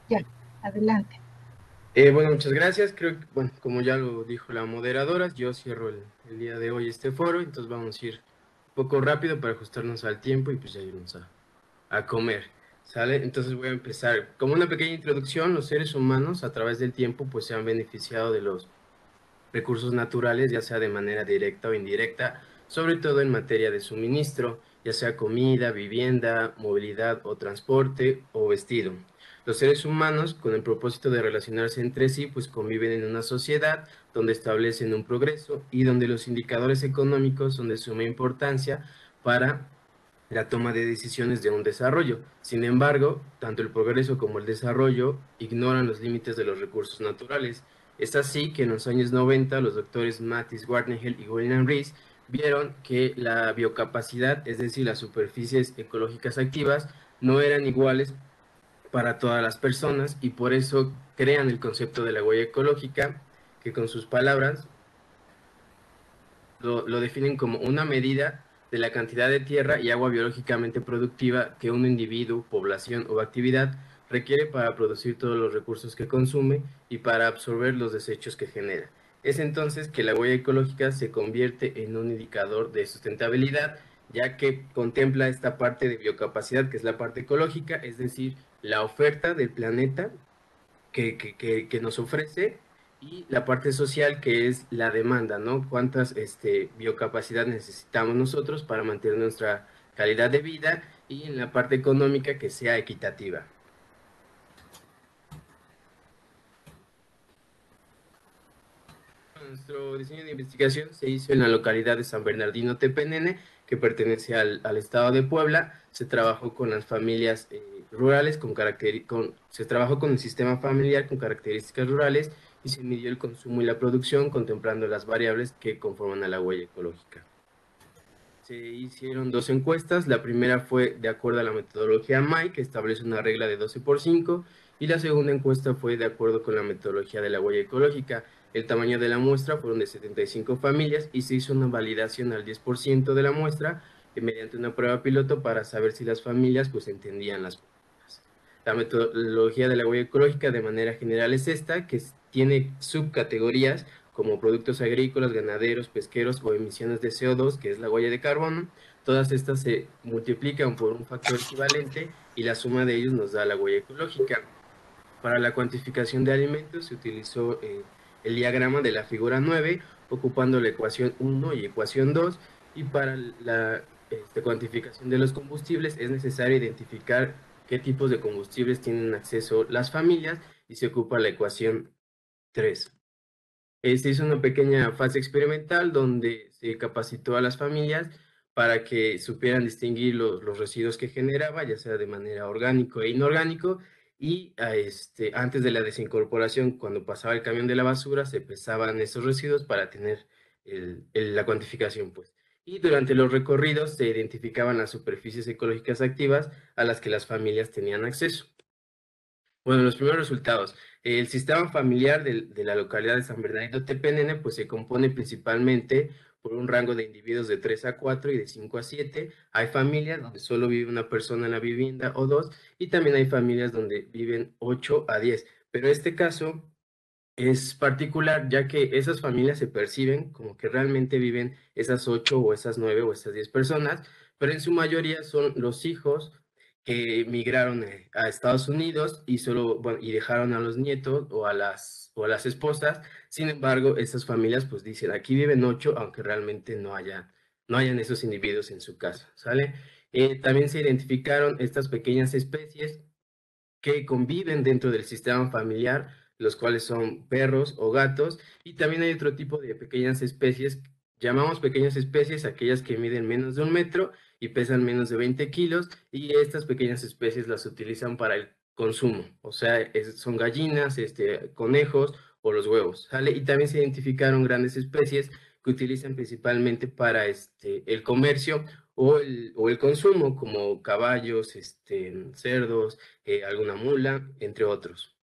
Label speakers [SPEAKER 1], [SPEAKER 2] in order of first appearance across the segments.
[SPEAKER 1] Ya, adelante.
[SPEAKER 2] Bueno, muchas gracias. Creo que, bueno, como ya lo dijo la moderadora, yo cierro el día de hoy este foro, entonces vamos a ir un poco rápido para ajustarnos al tiempo y pues ya irnos a comer, ¿sale? Entonces voy a empezar. Como una pequeña introducción, los seres humanos a través del tiempo pues se han beneficiado de los recursos naturales, ya sea de manera directa o indirecta, sobre todo en materia de suministro, ya sea comida, vivienda, movilidad o transporte o vestido. Los seres humanos, con el propósito de relacionarse entre sí, pues conviven en una sociedad donde establecen un progreso y donde los indicadores económicos son de suma importancia para la toma de decisiones de un desarrollo. Sin embargo, tanto el progreso como el desarrollo ignoran los límites de los recursos naturales. Es así que en los años 90 los doctores Mattis Warnegel y William Rees vieron que la biocapacidad, es decir, las superficies ecológicas activas, no eran iguales para todas las personas y por eso crean el concepto de la huella ecológica, que con sus palabras lo definen como una medida de la cantidad de tierra y agua biológicamente productiva que un individuo, población o actividad requiere para producir todos los recursos que consume y para absorber los desechos que genera. Es entonces que la huella ecológica se convierte en un indicador de sustentabilidad, ya que contempla esta parte de biocapacidad, que es la parte ecológica, es decir, la oferta del planeta que nos ofrece y la parte social que es la demanda, ¿no? ¿Cuántas biocapacidad necesitamos nosotros para mantener nuestra calidad de vida y en la parte económica que sea equitativa? Nuestro diseño de investigación se hizo en la localidad de San Bernardino Tepenene, que pertenece al estado de Puebla. Se trabajó con las familias rurales, se trabajó con el sistema familiar con características rurales y se midió el consumo y la producción contemplando las variables que conforman a la huella ecológica. Se hicieron dos encuestas. La primera fue de acuerdo a la metodología MAI, que establece una regla de 12 por 5, y la segunda encuesta fue de acuerdo con la metodología de la huella ecológica. El tamaño de la muestra fueron de 75 familias y se hizo una validación al 10% de la muestra mediante una prueba piloto para saber si las familias pues entendían las políticas. La metodología de la huella ecológica de manera general es esta, tiene subcategorías como productos agrícolas, ganaderos, pesqueros o emisiones de CO2, que es la huella de carbono. Todas estas se multiplican por un factor equivalente y la suma de ellos nos da la huella ecológica. Para la cuantificación de alimentos se utilizó el diagrama de la figura 9, ocupando la ecuación 1 y ecuación 2, y para la cuantificación de los combustibles es necesario identificar qué tipos de combustibles tienen acceso las familias y se ocupa la ecuación 3. Se hizo una pequeña fase experimental donde se capacitó a las familias para que supieran distinguir los residuos que generaba, ya sea de manera orgánico e inorgánico, y antes de la desincorporación, cuando pasaba el camión de la basura, se pesaban esos residuos para tener la cuantificación, pues. Y durante los recorridos se identificaban las superficies ecológicas activas a las que las familias tenían acceso. Bueno, los primeros resultados. El sistema familiar de la localidad de San Bernardino Tepenene pues se compone principalmente por un rango de individuos de 3 a 4 y de 5 a 7. Hay familias donde solo vive una persona en la vivienda o dos, y también hay familias donde viven 8 a 10. Pero este caso es particular ya que esas familias se perciben como que realmente viven esas 8 o esas 9 o esas 10 personas, pero en su mayoría son los hijos que migraron a Estados Unidos y solo, bueno, y dejaron a los nietos o a las esposas. Sin embargo, estas familias pues dicen, aquí viven 8, aunque realmente no hayan esos individuos en su casa, ¿sale? También se identificaron estas pequeñas especies que conviven dentro del sistema familiar, los cuales son perros o gatos, y también hay otro tipo de pequeñas especies, llamamos pequeñas especies aquellas que miden menos de 1 metro y pesan menos de 20 kilos, y estas pequeñas especies las utilizan para el consumo, o sea, son gallinas, conejos o los huevos, ¿sale? Y también se identificaron grandes especies que utilizan principalmente para el comercio o el consumo, como caballos, cerdos, alguna mula, entre otros.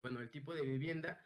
[SPEAKER 2] Bueno, el tipo de vivienda,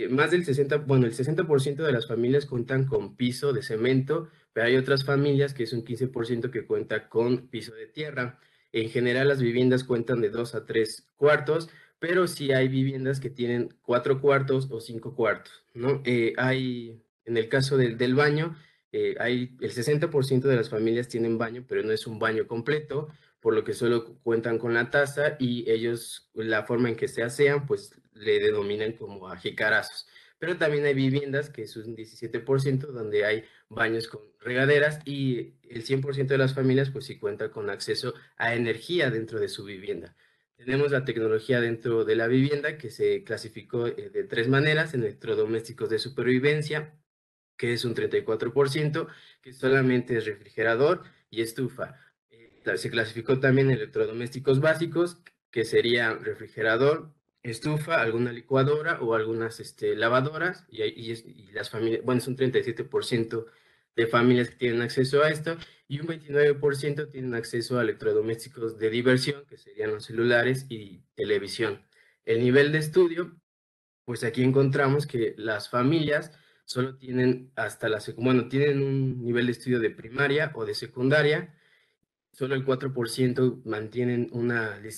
[SPEAKER 2] más del 60, bueno, el 60% de las familias cuentan con piso de cemento, pero hay otras familias que es un 15% que cuenta con piso de tierra. En general, las viviendas cuentan de 2 a 3 cuartos, pero sí hay viviendas que tienen 4 cuartos o 5 cuartos, ¿no? En el caso del baño, el 60% de las familias tienen baño, pero no es un baño completo, por lo que solo cuentan con la taza y ellos, la forma en que se asean, pues le denominan como a jicarazos. Pero también hay viviendas, que es un 17%, donde hay baños con regaderas y el 100% de las familias, pues sí cuenta con acceso a energía dentro de su vivienda. Tenemos la tecnología dentro de la vivienda que se clasificó de tres maneras: en electrodomésticos de supervivencia, que es un 34%, que solamente es refrigerador y estufa. Se clasificó también electrodomésticos básicos, que sería refrigerador, estufa, alguna licuadora o algunas lavadoras, y las familias, bueno, es un 37% de familias que tienen acceso a esto, y un 29% tienen acceso a electrodomésticos de diversión, que serían los celulares y televisión. El nivel de estudio, pues aquí encontramos que las familias solo tienen bueno, tienen un nivel de estudio de primaria o de secundaria. Solo el 4% mantienen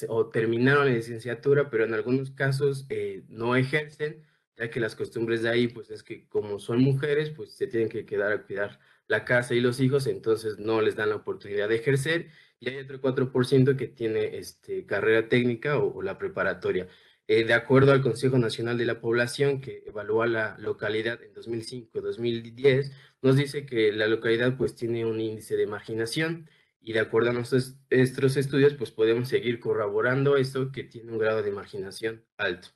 [SPEAKER 2] o terminaron la licenciatura, pero en algunos casos no ejercen, ya que las costumbres de ahí, pues es que como son mujeres, pues se tienen que quedar a cuidar la casa y los hijos, entonces no les dan la oportunidad de ejercer. Y hay otro 4% que tiene carrera técnica o la preparatoria. De acuerdo al Consejo Nacional de la Población, que evalúa la localidad en 2005-2010, nos dice que la localidad pues tiene un índice de marginación, y de acuerdo a nuestros estudios, pues podemos seguir corroborando esto, que tiene un grado de marginación alto.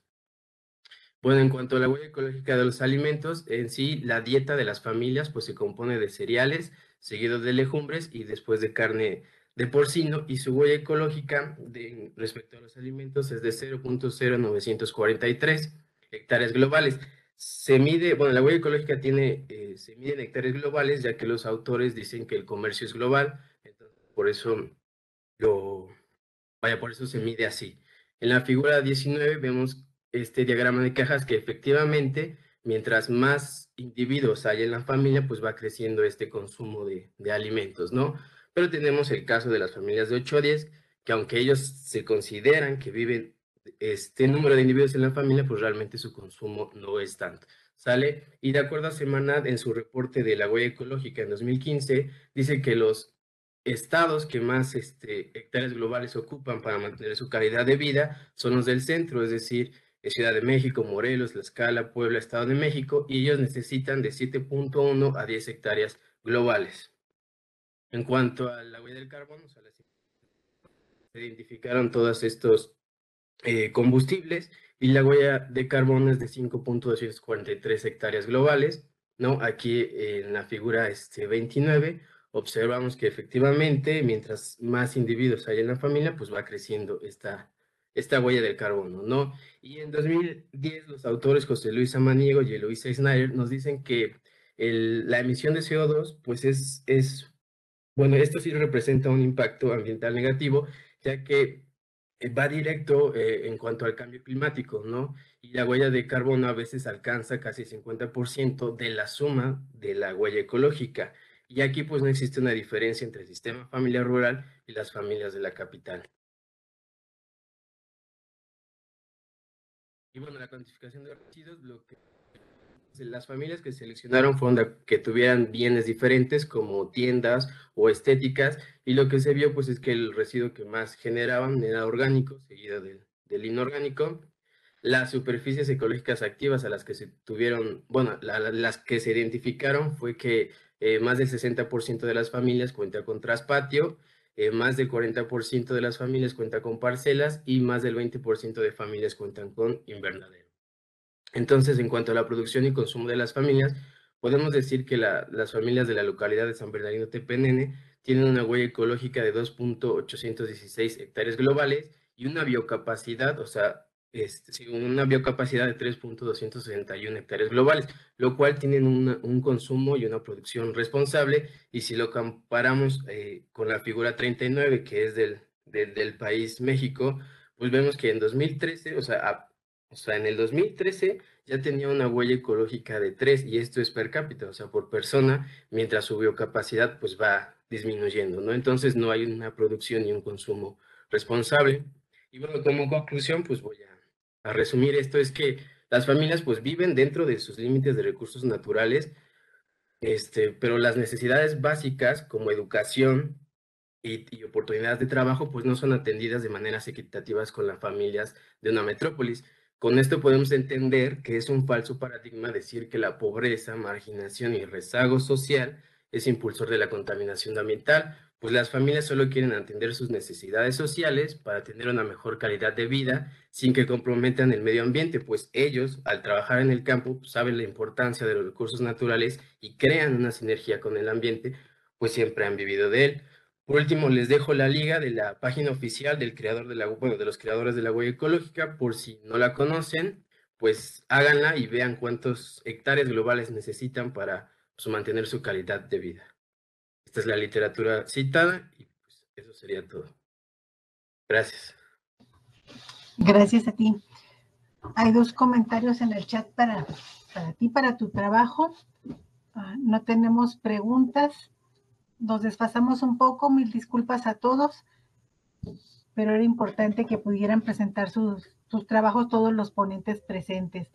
[SPEAKER 2] Bueno, en cuanto a la huella ecológica de los alimentos, en sí, la dieta de las familias pues se compone de cereales, seguido de legumbres y después de carne de porcino, y su huella ecológica respecto a los alimentos es de 0.0943 hectáreas globales. Bueno, la huella ecológica se mide en hectáreas globales, ya que los autores dicen que el comercio es global, entonces por eso lo, por eso se mide así. En la figura 19 vemos este diagrama de cajas, que efectivamente, mientras más individuos hay en la familia, pues va creciendo este consumo de alimentos, ¿no? Pero tenemos el caso de las familias de 8 a 10, que aunque ellos se consideran que viven este número de individuos en la familia, pues realmente su consumo no es tanto. ¿Sale? Y de acuerdo a Semanat, en su reporte de la huella ecológica en 2015, dice que los estados que más hectáreas globales ocupan para mantener su calidad de vida son los del centro, es decir, Ciudad de México, Morelos, Tlaxcala, Puebla, Estado de México, y ellos necesitan de 7.1 a 10 hectáreas globales. En cuanto a la huella del carbono, o sea, se identificaron todos estos combustibles, y la huella de carbono es de 5.243 hectáreas globales, ¿no? Aquí en la figura 29 observamos que efectivamente, mientras más individuos hay en la familia, pues va creciendo esta huella del carbono, ¿no? Y en 2010 los autores José Luis Samaniego y Eloisa Snyder nos dicen que la emisión de CO2, pues bueno, esto sí representa un impacto ambiental negativo, ya que va directo en cuanto al cambio climático, ¿no? Y la huella de carbono a veces alcanza casi 50% de la suma de la huella ecológica. Y aquí pues no existe una diferencia entre el sistema familiar rural y las familias de la capital. Y bueno, la cuantificación de residuos, las familias que seleccionaron fueron que tuvieran bienes diferentes como tiendas o estéticas, y lo que se vio pues es que el residuo que más generaban era orgánico, seguido del inorgánico. Las superficies ecológicas activas a las que se tuvieron, bueno, las que se identificaron fue que más del 60% de las familias cuenta con traspatio, más del 40% de las familias cuenta con parcelas, y más del 20% de familias cuentan con invernadero. Entonces, en cuanto a la producción y consumo de las familias, podemos decir que las familias de la localidad de San Bernardino Tepenene tienen una huella ecológica de 2.816 hectáreas globales y una biocapacidad, o sea, sí, una biocapacidad de 3.261 hectáreas globales, lo cual tienen un consumo y una producción responsable. Y si lo comparamos con la figura 39, que es del país México, pues vemos que en 2013, o sea, en el 2013 ya tenía una huella ecológica de 3, y esto es per cápita, o sea, por persona, mientras su biocapacidad pues va disminuyendo, ¿no? Entonces no hay una producción y un consumo responsable. Y bueno, como conclusión, pues a resumir esto es que las familias pues viven dentro de sus límites de recursos naturales, pero las necesidades básicas como educación y oportunidades de trabajo pues no son atendidas de maneras equitativas con las familias de una metrópolis. Con esto podemos entender que es un falso paradigma decir que la pobreza, marginación y rezago social es impulsor de la contaminación ambiental, pues las familias solo quieren atender sus necesidades sociales para tener una mejor calidad de vida sin que comprometan el medio ambiente, pues ellos, al trabajar en el campo, pues, saben la importancia de los recursos naturales y crean una sinergia con el ambiente, pues siempre han vivido de él. Por último, les dejo la liga de la página oficial del creador de la, bueno, de los creadores de la huella ecológica, por si no la conocen, pues háganla y vean cuántos hectáreas globales necesitan para pues, mantener su calidad de vida. Esta es la literatura citada y pues eso sería todo. Gracias.
[SPEAKER 1] Gracias a ti. Hay 2 comentarios en el chat para ti, para tu trabajo. No tenemos preguntas. Nos desfasamos un poco, mil disculpas a todos, pero era importante que pudieran presentar sus trabajos todos los ponentes presentes.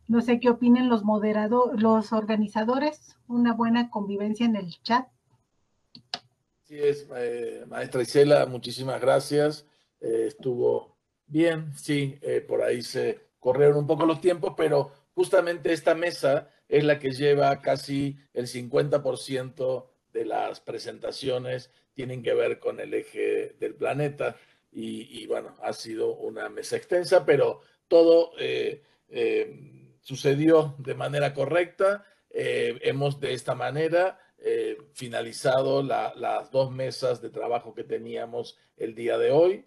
[SPEAKER 1] No sé qué opinen los los organizadores, una buena convivencia en el chat.
[SPEAKER 3] Así es, maestra Isela, muchísimas gracias. Estuvo bien, sí, por ahí se corrieron un poco los tiempos, pero justamente esta mesa es la que lleva casi el 50% de las presentaciones, tienen que ver con el eje del planeta y bueno, ha sido una mesa extensa, pero todo sucedió de manera correcta. Hemos de esta manera finalizado las 2 mesas de trabajo que teníamos el día de hoy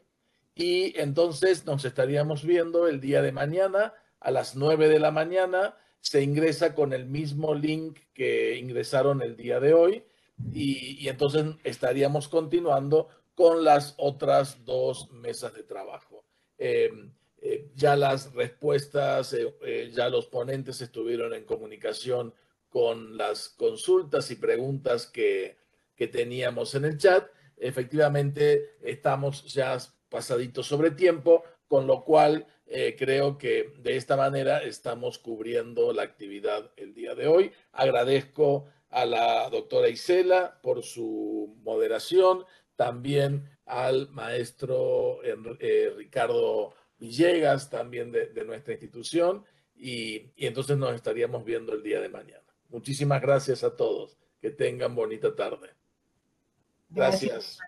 [SPEAKER 3] y entonces nos estaríamos viendo el día de mañana a las 9 de la mañana. Se ingresa con el mismo link que ingresaron el día de hoy y entonces estaríamos continuando con las otras 2 mesas de trabajo. Ya las respuestas, ya los ponentes estuvieron en comunicación con las consultas y preguntas que teníamos en el chat. Efectivamente, estamos ya pasaditos sobre tiempo, con lo cual creo que de esta manera estamos cubriendo la actividad el día de hoy. Agradezco a la doctora Isela por su moderación, también al maestro Ricardo Villegas, también de nuestra institución, y entonces nos estaríamos viendo el día de mañana. Muchísimas gracias a todos. Que tengan bonita tarde. Gracias.